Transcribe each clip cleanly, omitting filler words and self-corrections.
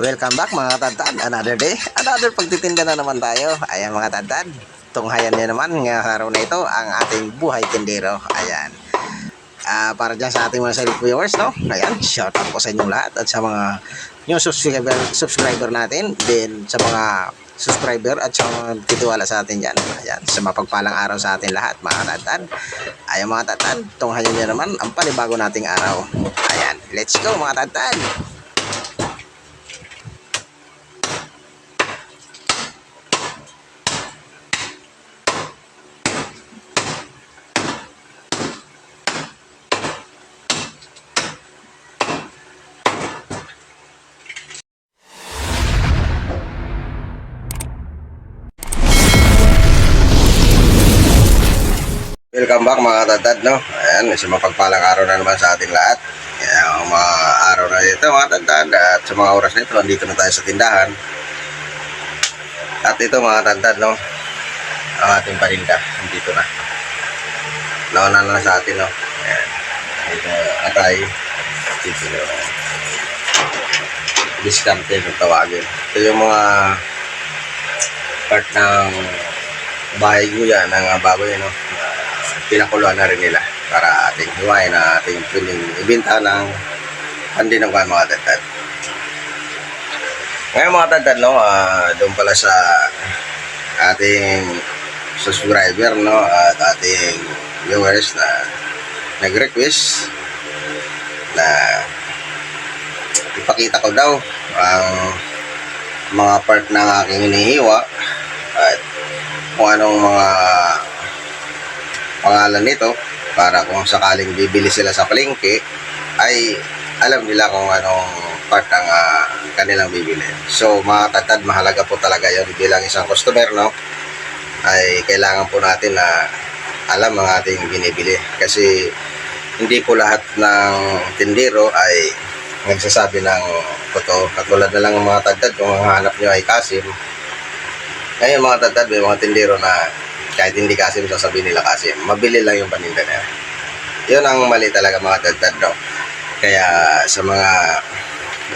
Welcome back mga tadtad. Another day, another pagtitinda na naman tayo. Ayan mga tadtad. Tunghayan niyo naman ngayong araw na ito ang ating buhay tindero. Ayan. Para dyan sa ating mga self viewers, no? Ayan, shout out po sa inyong lahat at sa mga new subscriber natin. Then sa mga subscriber at sa mga titiwala sa atin dyan. Ayan, sa mapagpalang araw sa atin lahat mga tadtad. Ayan mga tadtad, tunghayan niyo naman ang panibago nating araw. Ayan, let's go mga tadtad. Welcome back mga tatad, no? Ayan, isa mapagpalang araw na naman sa ating lahat. Ayan, ang mga araw na ito mga tatad at sa mga oras na ito, andito na tayo sa tindahan. At ito mga tatad, no? Ang ating paninda, andito na. Nauna na sa atin, no? Ayan, ito atay. Dito na. Discount kung tawagin. Ito yung mga part ng bahay guya ng baboy, no? Pinakuluan na rin nila para ating hiwain na ating pwedeng ibenta ng pandinungkan mga tatad. Ngayon mga tatad, no, doon pala sa ating subscriber, no, at ating viewers na nag-request na ipakita ko daw ang mga part ng aking hinihiwa at kung anong mga pangalan nito para kung sakaling bibili sila sa palengke ay alam nila kung anong part ang kanilang bibili. So mga tatad, mahalaga po talaga yun bilang isang customer, no? Ay kailangan po natin na alam ang ating binibili kasi hindi po lahat ng tindero ay nagsasabi ng totoo. Katulad na lang ng mga tatad, kung ang hanap nyo ay kasim. Ngayon mga tatad, may mga tindero na kahit hindi kasim, sasabihin nila kasim. Mabili lang yung paninda nila. Yun ang mali talaga mga tatad, no? Kaya sa mga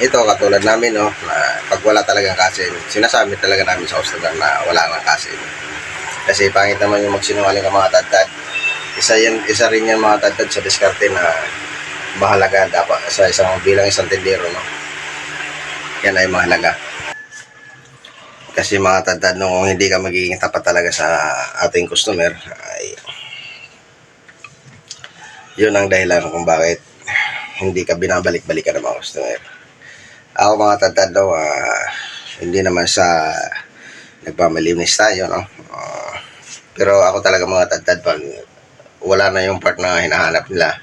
ito, katulad namin, no, na pag wala talagang kasim, sinasabi talaga namin sa customer na wala nang kasim. Kasi pangit naman yung magsinungaling ng mga tatad. Isa rin yan mga tatad sa diskarte na mahalaga dapat sa bilang isang tindero, no? Yan ay mahalaga. Kasi mga tatad, no, kung hindi ka magiging tapat talaga sa ating customer, ay yun ang dahilan kung bakit hindi ka binabalik-balikan ng mga customer. Ako mga tatad, no, hindi naman sa nagpamalinis tayo, no? Pero ako talaga mga tatad, pag wala na yung part na hinahanap nila,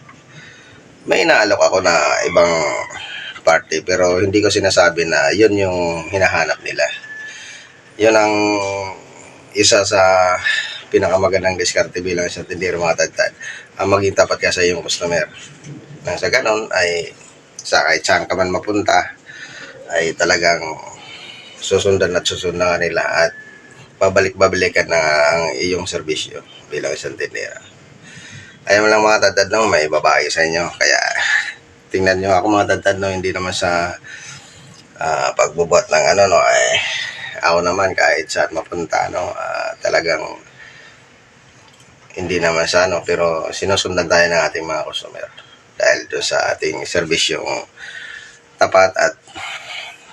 may inaalok ako na ibang party, pero hindi ko sinasabi na yun yung hinahanap nila. Yun ang isa sa pinakamagandang diskarte bilang isang tindero mga tatad, ang maging tapat ka sa iyong customer. Nang sa ganon ay sa kahit saan ka man mapunta ay talagang susundan at susundan nila at pabalik-babalikan na ang iyong serbisyo bilang isang tindero. Ayaw lang mga tatad, no, may babae sa inyo, kaya tingnan nyo ako mga tatad, no, hindi naman sa pagbubuhat ng ano, no, ay ako naman kahit saan mapunta, no, talagang hindi naman sa ano, pero sinusundan tayo ng ating mga customer dahil doon sa ating serbisyong tapat at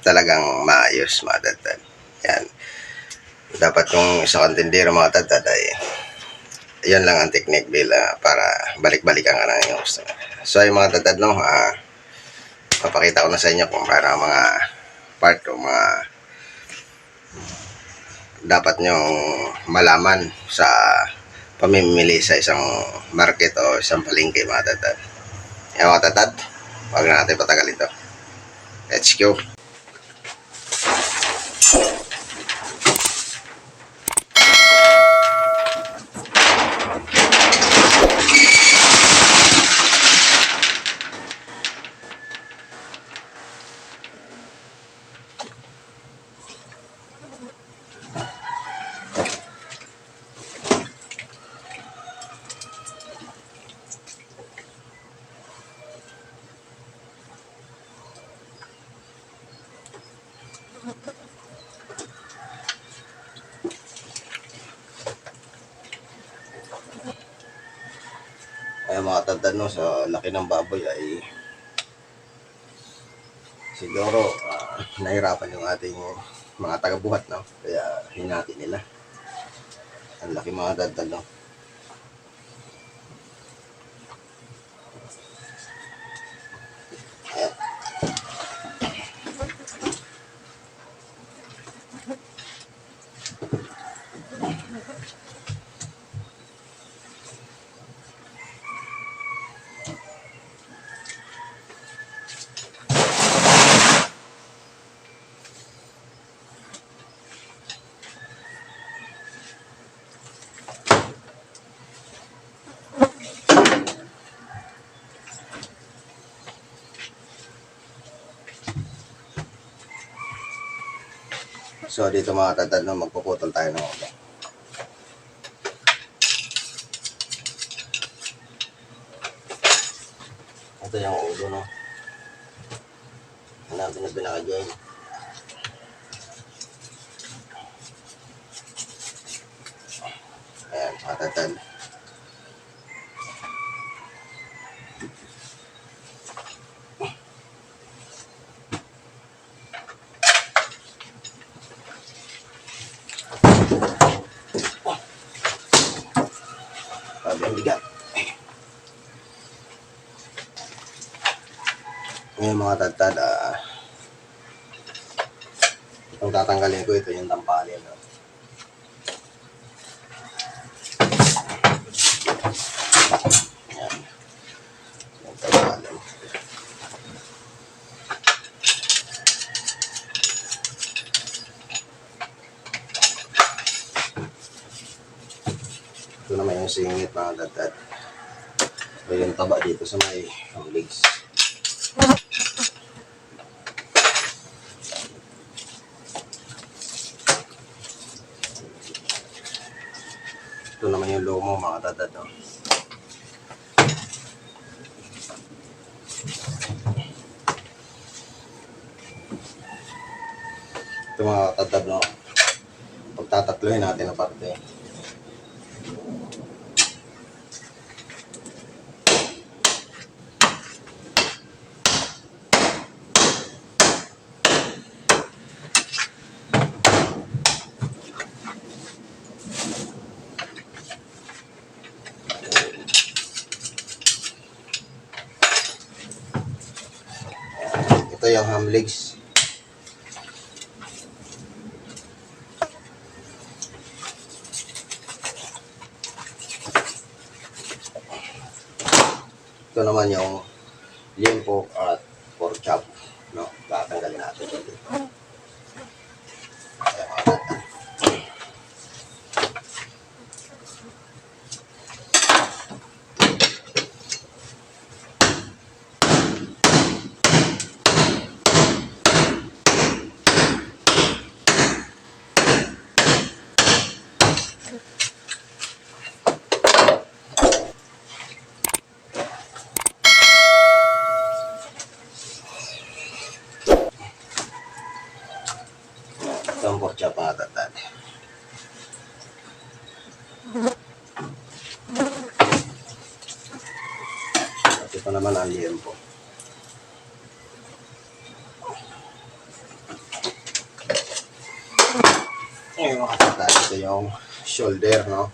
talagang maayos mga tatad. Yan. Dapat kung isa kang tindero mga tatad ay yan lang ang technique bila para balik-balikan ka ng iyong customer. So ay mga tatad, no, papakita ko na sa inyo kung para mga part o mga dapat nyong malaman sa pamimili sa isang market o isang palengke mga tatad. Yan mga tatad, huwag na natin patagal ito. Let's go! Ay mga tandad no, sa laki ng baboy ay siguro nahirapan yung ating mga taga-buhat, no? Kaya hinati nila. Ang laki mga tandad, no? So dito mga tandad, no, magpuputol tayo ng ulo. Ito yung ulo, no? Hanapin na pinaka-join. Ayan, mga tandad. Sabi ang bigat. Ngayon mga tandad, ang tatanggalin ko ito yung tampalin, no? Ayan. Yung tampalin. Ito naman yung singit mga tandad. O yung taba dito sa may legs. Ito naman yung lomo mga tandad, no? Ito mga tandad, no? Pagtatatluhin natin ang parte. Ito yung ham legs. Ito naman yung limpo at pork chop, no? Tatanggalin natin ito. Ito ang pork chop mga tandad. At ito naman ang limpo. Ngayon mga tandad, ito yung shoulder, no?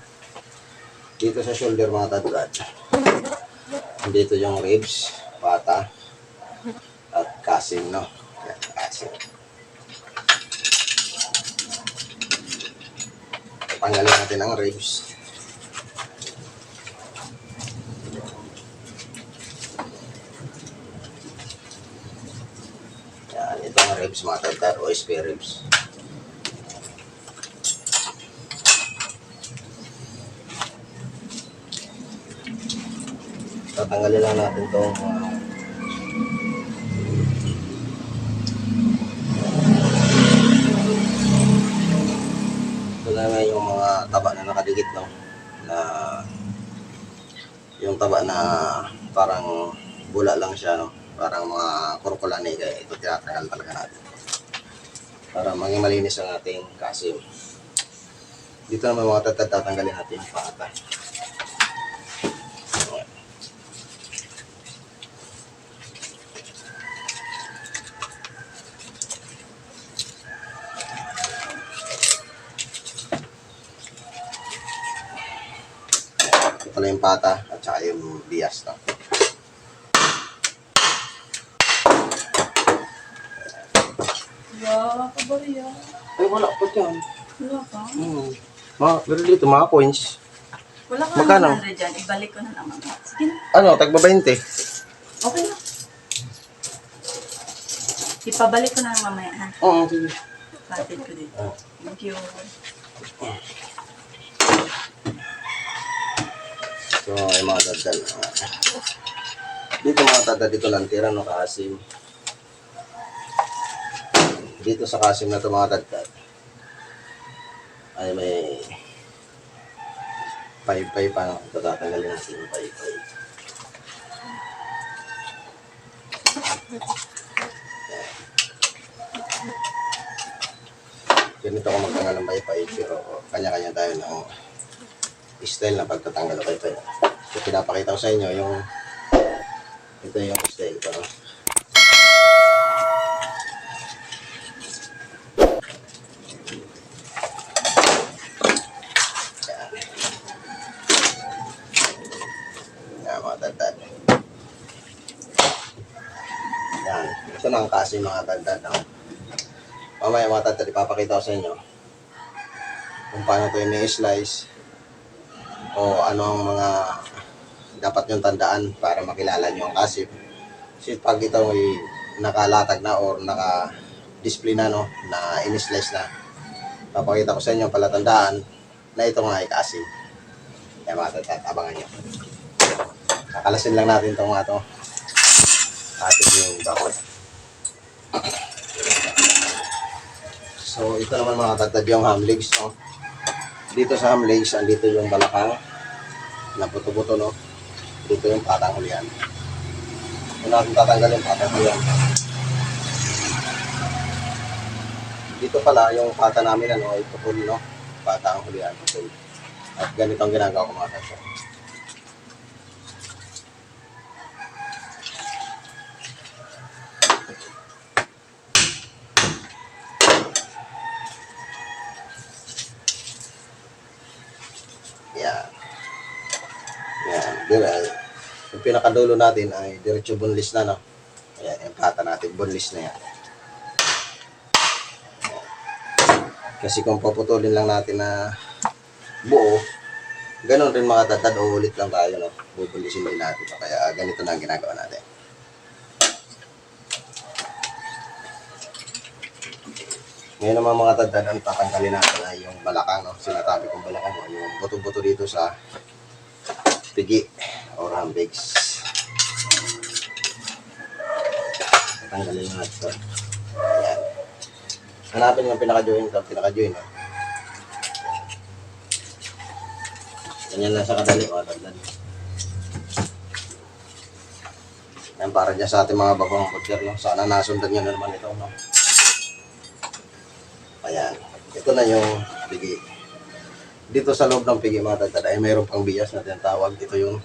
Dito sa shoulder mga tandad, dito yung ribs, pata, at casing, no? Yan, casing. Tanggalin natin ang ribs. Yan, ito ang ribs mga tandad, o spare ribs. Tatanggalin lang natin itong ito naman yung mga taba na nakadikit, no? Na yung taba na parang bula lang siya, no? Parang mga kurkulani, kaya ito tinatanggal talaga natin. para maging malinis ang ating kasim. Dito naman mga tatad, tatanggalin natin yung pata. Ito pala yung pata at saka yung bias. No? Wala ka ba rin? Ay, wala po dyan. Wala ka? Pero dito, mga coins. Wala ka Magkano? 100 dyan. Ibalik ko na lang mamaya. Sige na. Ano, tagba 20. Okay na. Ipabalik ko na lang mamaya, ha? Oo, sige. Batid ko dito. Thank you. So, ay mga dadal. Dito mga dadal, dito lang tira no kasim. Dito sa kasim na ito mga dadal, ay may pay-pay pa. Ito tatanggalin natin yung pay-pay. Ganito ko magtanggal ng pay-pay, pero kanya-kanya tayo ng style na pagtatanggal ng pay-pay. So, pinapakita ko sa inyo yung ito yung style ko. No? Yan, mga tandaan. Yan. Ito na ang kasi mga tandaan. No? Mamaya mga tandaan, ipapakita ko sa inyo kung paano ito ini-slice o ano ang mga dapat niyong tandaan para makilala niyo ang kasip. Kasi pag ito ay nakalatag na or naka-display na, no, na in-slice na, papakita ko sa inyo palatandaan na ito nga ay kasip. Kaya mga tandaan, abangan niyo. Kakalasin lang natin itong ato ating yung bakod. So ito naman mga tandaan yung ham legs, no? Dito sa ham legs, andito yung balakang na buto-buto, no? Dito yung patang hulihan. Kung natin tatanggal yung patang hulihan. Dito pala yung pata namin, ano, ay putol, no? Patang hulihan, putol. At ganito ang ginagawa ko mga tandaan. Yan. Yan. Yung pinakadulo natin ay diretso boneless na, no? Ayan, yung pata natin, boneless na yan. Kasi kung paputulin lang natin na buo, ganun rin mga tatad, ulit lang tayo, no? Bubunlisin din natin. Kaya ganito na ang ginagawa natin. Ngayon naman mga tatad, ang tatanggalin natin ay yung balakang, no? Sinasabi kong balakang, no? Yung buto-buto dito sa pigi or hambigs. Tatanggalin natin ito. Ayan. Hanapin yung pinaka-join ito. Pinaka-join, no? Ganyan lang sa kadali, mga tatad. Yan, para dyan sa ating mga bagong butcher, no? Sana nasundan nyo na naman ito, no? Ayan. Ito na yung pigi. Dito sa loob ng pigi mga tatad ay mayroon pang bias na tinatawag. Ito yung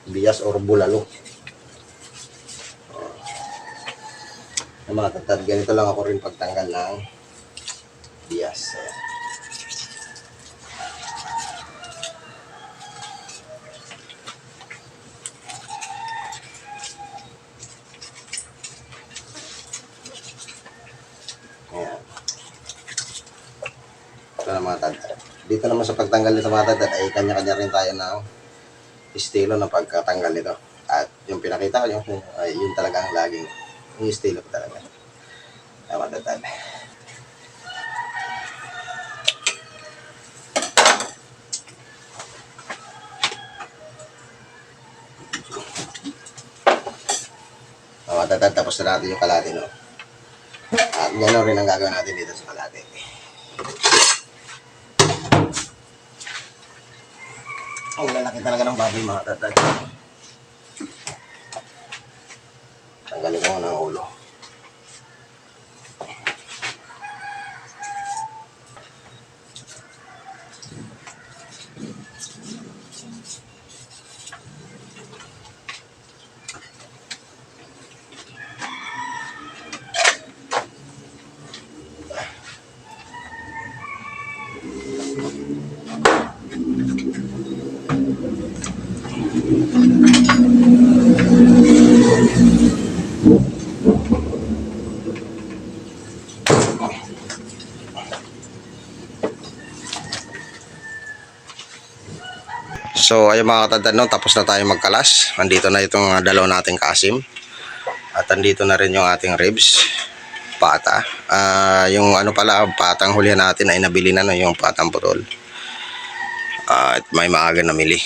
bias or bulalo. Mga tatad, ganito lang ako rin pagtanggal ng bias. Ayan. Ayan. Ito na mga tatad. Dito naman sa pagtanggal nito mga tatad ay kanya-kanya rin tayo ng estilo ng pagkatanggal nito. At yung pinakita ko yung ay yun talaga ang laging yung estilo ko talaga. Ayan mga tatad. Mga tatad, tapos na natin yung kalate, no? At gano'n rin ang gagawin natin dito sa kalate. Ang lalaki talaga ng baboy mga tatad. Tanggalin ko ng ulo. So ayun mga katandad, no, tapos na tayo magkalas. Andito na itong dalaw nating kasim. At andito na rin yung ating ribs. Pata. Yung ano pala, patang huli natin ay nabili na, no, yung patang putol. At may maaga namili.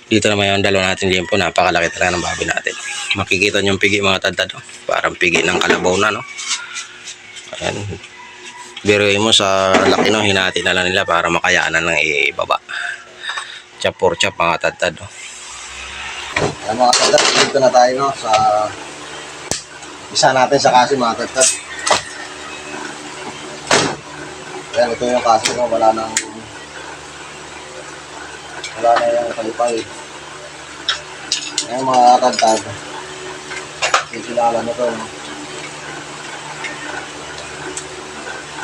Dito naman yung dalaw natin limpo. Napakalaki talaga ng babi natin. Makikita nyo yung pigi mga katandad, no? Parang pigi ng kalabaw na, no. Ayan. Biruin mo sa laki, no, hinati na lang nila para makayaanan ng ibaba. Chop for chop mga tatad, no. Ayan mga tatad, dito na tayo, no, sa isa natin sa kasi mga tatad. Ayan, ito yung kasi, no, wala na yung kalipay. Ayan mga tatad, kilala nyo to, no.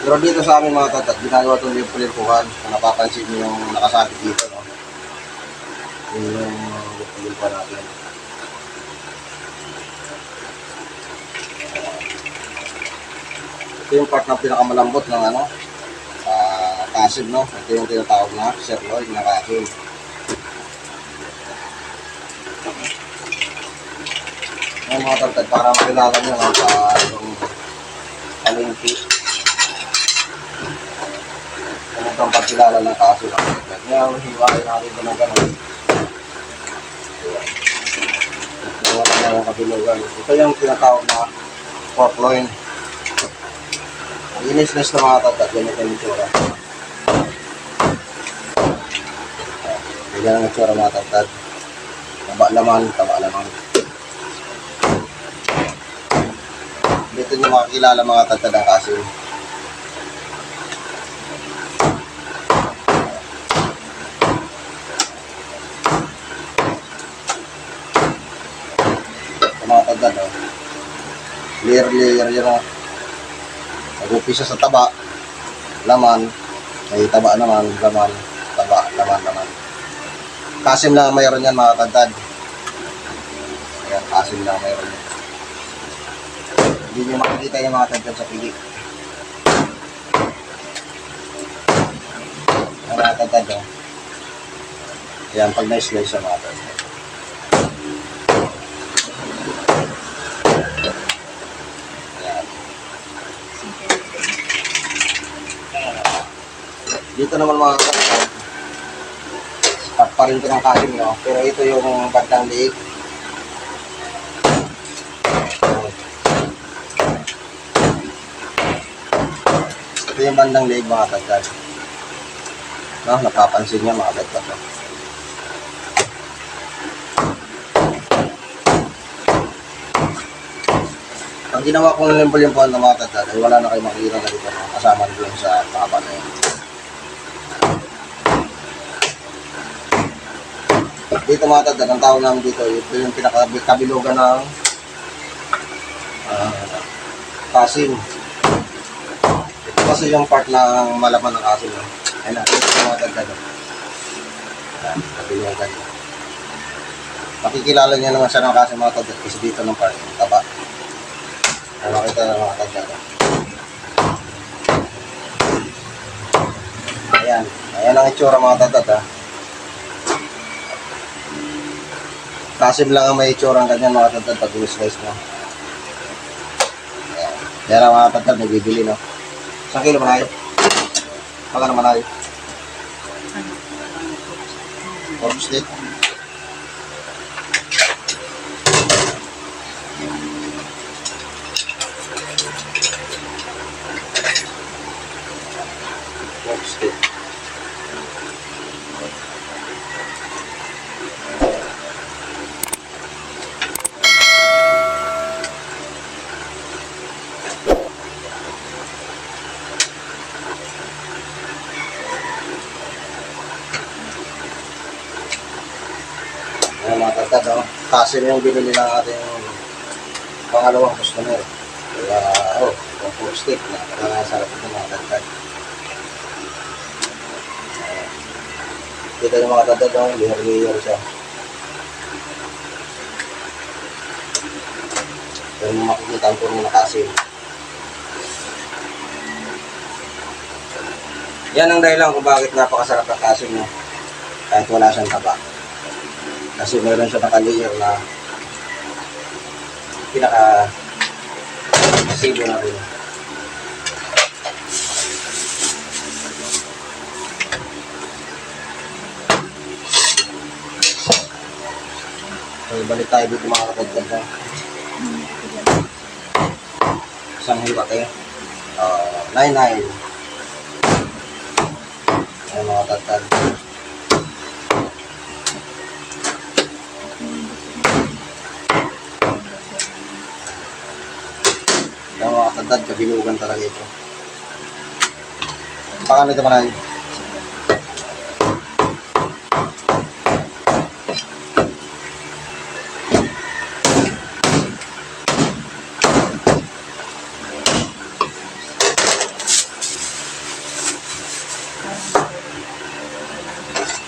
Pero dito sa amin mga tatad, ginagawa itong limpulirpuhan. Kung napapansin nyo yung nakasabit dito, no? Yun yung limpulirpuhan natin. Ito yung part na pinakamalambot ng ano, kasim, no? Ito yung tinatawag na sirloin na kasim. Ngayon mga tatad, para makilala nyo no, sa yung palengke. Ito ang pagkilala ng kaso lang. Ngayon, hiwain natin ito ng gano'n. Wala na yung kabilugan. Ito yung tinatawag na pork loin. Inis-nis na mga tatad. Ganito yung itsura. Ganyan ang itsura mga tatad. Taba laman, taba laman. Dito nyo makakilala mga tatad ang kaso. Mga tatad, no? Layer yun, no? Nag-upisa sa taba, laman, may taba naman, laman, taba, laman. Kasim lang mayroon yan mga tatad. Ayan, kasim lang mayroon yan. Hindi nyo makikita yung mga tatad sa pili. Ang mga tatad, no? Ayan, pag na-slice sa mga tatad. Dito naman mga kapatid, start pa rin ito ng kasim, no? Pero ito yung bandang liig. Ito yung bandang liig mga kapatid. No? Napapansin niya mga kapatid. Ang ginawa kong limpol-limpuan ng mga kapatid ay wala na kayo makikita na dito, no? Kasama doon sa papa na yun. Dito mga tatad, ang tawag namin dito, ito yung pinakabilugan ng kasim. Ito kasi yung part ng malaman ng kasim. No? Ayun na, ito mga tatad. Ayan, kabilugan. Makikilala niya naman siya ng kasim mga tatad kasi dito ng part, taba. Ayan, makita na mga tatad. Ayan, ayan ang itsura mga tatad, ha. Kasim lang ang may itsura ang ganyan mga tatad pag i-slice mo. Kaya lang mga tatad, nagbibili, no? Isang kilo manay? Baka naman ay? Pork steak? Pork steak. Ayan mga tatad, no? Kasim yung binili ng ating pangalawang customer. Kaya, yung pork steak na nakasarap ito mga tatad. Kita yung mga tatad, no? Layer siya. Pero makikita ang puro na kasim. Yan ang dahilan kung bakit napakasarap ang kasim, no? kahit wala siyang taba. Kasi meron siya nakalayer na pinaka-masibo na rin. So, balik tayo dito mga katagdag. Isang hiwa kayo. 9-9. Ayan mga katagdag. Ayan mga katagdag, kabilugan talaga ito. Pakano ito manay?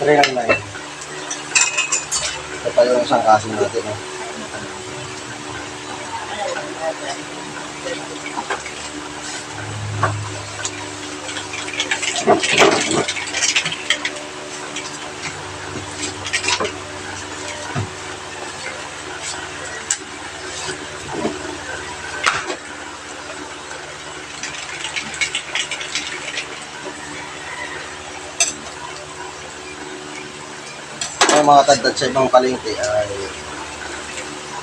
Try lang na yun. Ito pa yung isang kaso natin. Eh. Yung mga tagtad sa ibang palengke ay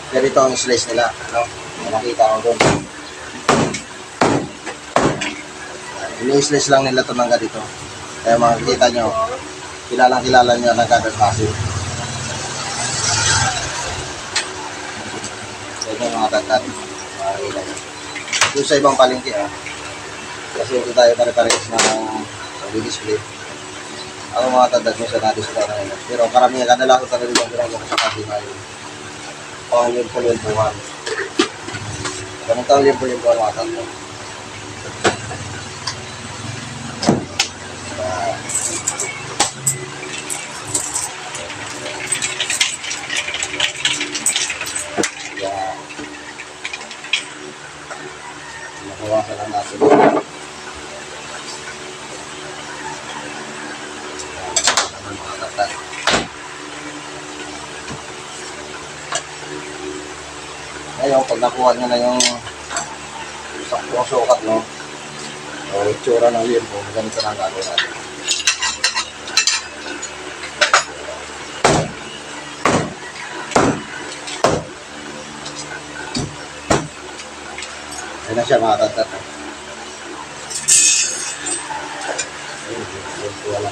ganito ang slice nila, no? Nakita ko doon. Ini-slice lang nila ito ng ganito. Kaya makikita nyo, kilalang-kilala nyo ng ganito kasi. So ito mga tagtad, makikita nyo. Yung sa ibang palengke, kasi ito tayo pare-pares ng display. Ako mga tagtad mo sa na-display na yun. Pero karamihan kadalasan talaga yung ginagawa sa kasi na yun. Pang limpo-limpuhan. Ganun taong limpo-limpuhan mga tagtad. Nabawasan lang natin. Mga tagtad. Ngayon, pag nakuha nyo na yung saktong sukat, no? O itsura ng limpo, ganito na ang gagawin natin. Ayan na siya mga tagtad. Wala.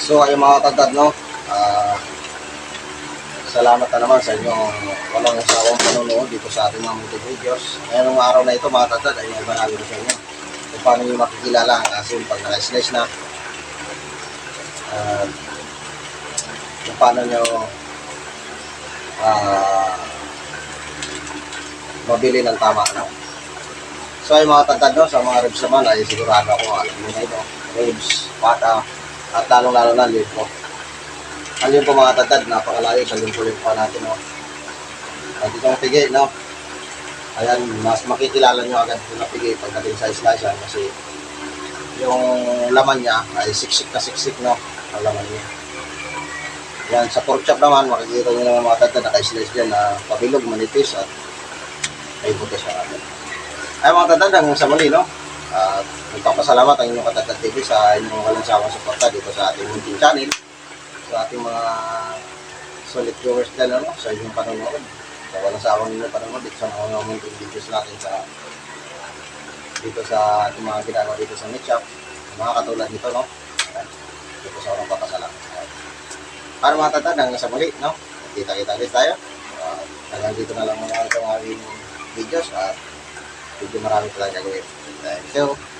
So ayun mga tagtad, no? Salamat na naman sa inyong walang sawang panonood dito sa ating mga munting videos. Ngayong araw na ito mga tagtad ay ibahagi ko sa inyo kung paano nyo makikilala ang asin pag naka-slice na, kung paano nyo mabili ng tama, no? So ayun mga tagtad, no? Sa mga ribs naman ay sigurado ako alam nyo na ito, ribs, pata, at lalong-lalo na limpo. Ang limpo mga tagtad, napakalayo sa limpo-limpo natin, no? At itong pigi, no? Ayan, mas makikilala nyo agad yung napigi pagdating sa slice, kasi yung laman niya ay siksik na siksik, no? Ang laman niya. Yan, sa pork chop naman, makikita nyo naman mga tagtad, naka-slice dyan na pabilog, manipis, at may butas na agad. Ay mga tagtad, hanggang sa muli, no? At nagpapasalamat ang inyong Katagtad TV sa inyong walang sawang suporta dito sa ating munting channel, sa ating mga solid viewers dyan, no? Sa inyong panonood, sa walang sawang inyong panonood dito sa mga munting videos natin dito sa ating mga ginagawa dito sa meat shop, mga katulad dito, no? Dito sa walang papasalamat. Para mga Katagtad, hanggang sa muli, no? Kita-kita ulit tayo. Hanggang dito na lang muna itong aking videos at medyo marami pa lang gagawin. Thank you.